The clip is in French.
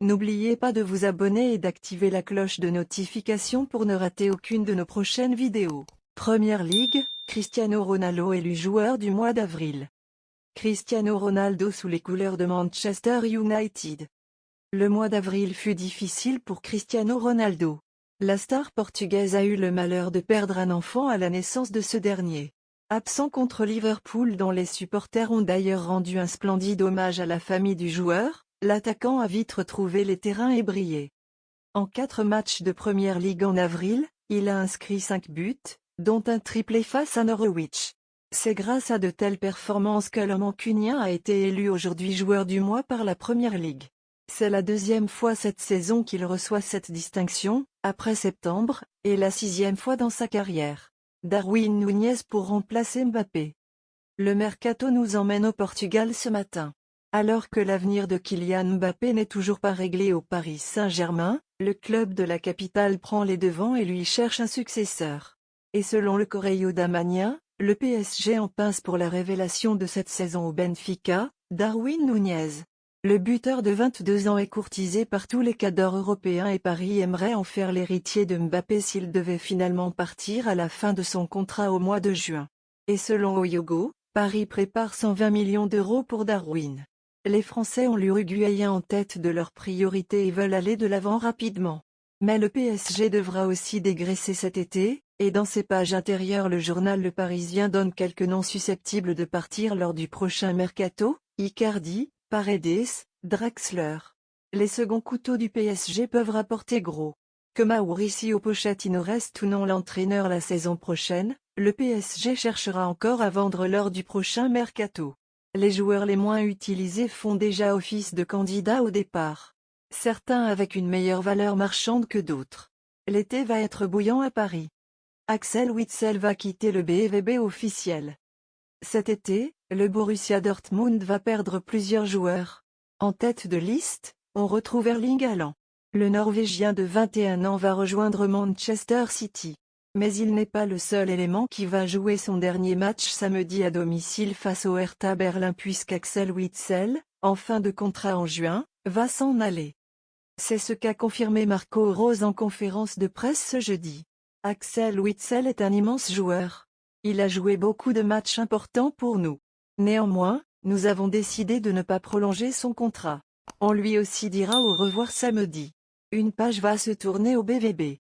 N'oubliez pas de vous abonner et d'activer la cloche de notification pour ne rater aucune de nos prochaines vidéos. Première Ligue, Cristiano Ronaldo élu joueur du mois d'avril. Cristiano Ronaldo sous les couleurs de Manchester United. Le mois d'avril fut difficile pour Cristiano Ronaldo. La star portugaise a eu le malheur de perdre un enfant à la naissance de ce dernier. Absent contre Liverpool dont les supporters ont d'ailleurs rendu un splendide hommage à la famille du joueur, l'attaquant a vite retrouvé les terrains et brillé. En 4 matchs de Première Ligue en avril, il a inscrit 5 buts, dont un triplé face à Norwich. C'est grâce à de telles performances que le Mancunien a été élu aujourd'hui joueur du mois par la Première Ligue. C'est la 2e fois cette saison qu'il reçoit cette distinction, après septembre, et la 6e fois dans sa carrière. Darwin Núñez pour remplacer Mbappé. Le mercato nous emmène au Portugal ce matin. Alors que l'avenir de Kylian Mbappé n'est toujours pas réglé au Paris Saint-Germain, le club de la capitale prend les devants et lui cherche un successeur. Et selon le Correio da Manhã, le PSG en pince pour la révélation de cette saison au Benfica, Darwin Núñez. Le buteur de 22 ans est courtisé par tous les cadors européens et Paris aimerait en faire l'héritier de Mbappé s'il devait finalement partir à la fin de son contrat au mois de juin. Et selon Oyogo, Paris prépare 120 millions d'euros pour Darwin. Les Français ont l'Uruguayen en tête de leurs priorités et veulent aller de l'avant rapidement. Mais le PSG devra aussi dégraisser cet été, et dans ses pages intérieures le journal Le Parisien donne quelques noms susceptibles de partir lors du prochain mercato, Icardi, Paredes, Draxler. Les seconds couteaux du PSG peuvent rapporter gros. Que Mauricio Pochettino reste ou non l'entraîneur la saison prochaine, le PSG cherchera encore à vendre lors du prochain mercato. Les joueurs les moins utilisés font déjà office de candidats au départ. Certains avec une meilleure valeur marchande que d'autres. L'été va être bouillant à Paris. Axel Witsel va quitter le BVB officiel. Cet été, le Borussia Dortmund va perdre plusieurs joueurs. En tête de liste, on retrouve Erling Haaland. Le Norvégien de 21 ans va rejoindre Manchester City. Mais il n'est pas le seul élément qui va jouer son dernier match samedi à domicile face au Hertha Berlin puisqu'Axel Witsel, en fin de contrat en juin, va s'en aller. C'est ce qu'a confirmé Marco Rose en conférence de presse ce jeudi. Axel Witsel est un immense joueur. Il a joué beaucoup de matchs importants pour nous. Néanmoins, nous avons décidé de ne pas prolonger son contrat. On lui aussi dira au revoir samedi. Une page va se tourner au BVB.